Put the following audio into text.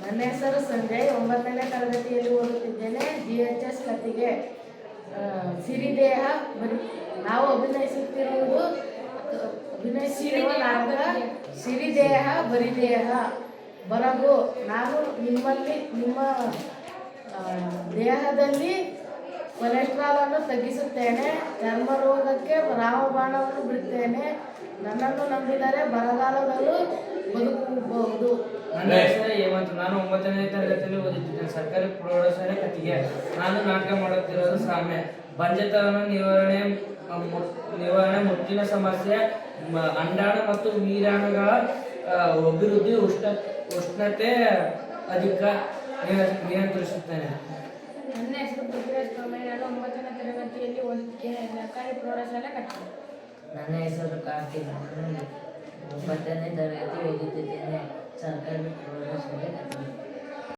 ನನ್ನ ಹೆಸರು ಸಂಜಯ್, 9ನೇ ತರಗತಿಯಲ್ಲಿ ಓದುತ್ತಿದ್ದೇನೆ. GHS ಕತ್ತಿಗೆ. ಸಿರಿದೇಹ ನಾವು ಅಭಿನಯಿಸುತ್ತಿರುವ ನಾಟಕ ಸಿರಿದೇಹ ಬರಿದೇಹ ಬರಗು. ನಾನು ನಿಮ್ಮ ದೇಹದಲ್ಲಿ ಕೊಲೆಸ್ಟ್ರಾಲನ್ನು ತಗ್ಗಿಸುತ್ತೇನೆ, ಚರ್ಮ ರೋಗಕ್ಕೆ ರಾಮಬಾಣವನ್ನು ಬಿಡುತ್ತೇನೆ. ನನ್ನನ್ನು ನಂಬಿದರೆ ಬರಗಾಲದಲ್ಲೂ ಬದುಕಬಹುದು. ನನ್ನ ಹೆಸರು ಹೇಮಂತ್. ನಾನು 9ನೇ ತರಗತಿಯಲ್ಲಿ ಓದುತ್ತಿದ್ದೇನೆ. ಸರ್ಕಾರಿ ಪ್ರೌಢಶಾಲೆ ಕತ್ತಿಗೆ. ನಾನು ನಾಟಕ ಮಾಡುತ್ತಿರೋದು ಸಾಮ್ಯ. ಬಂಜೆತನ ನಿವಾರಣೆ, ಮುಟ್ಟಿನ ಸಮಸ್ಯೆ, ಅಂಡಾಣು ಮತ್ತು ವೀರ್ಯಾಣುಗಳ ಅಭಿವೃದ್ಧಿ, ಉಷ್ಣತೆ ಅಧಿಕ ನಿಯಂತ್ರಿಸುತ್ತೇನೆ. ನನ್ನ ಹೆಸರು ಪೃಥ್ವಿರಾಜ್ ಕಮೈ. ನಾನು 9ನೇ ತರಗತಿಯಲ್ಲಿ ಓದುತ್ತಿದ್ದೇನೆ. ಸರ್ಕಾರಿ ಪ್ರೌಢಶಾಲೆ ಕತ್ತಿಗೆ. ನನ್ನ ಹೆಸರು ಕಾರ್ತಿಕ್. ನಾನು 9ನೇ ತರಗತಿ ಓದುತ್ತಿದ್ದೇನೆ. ಸರ್ಕಾರಿ ಪ್ರೌಢಶಾಲೆ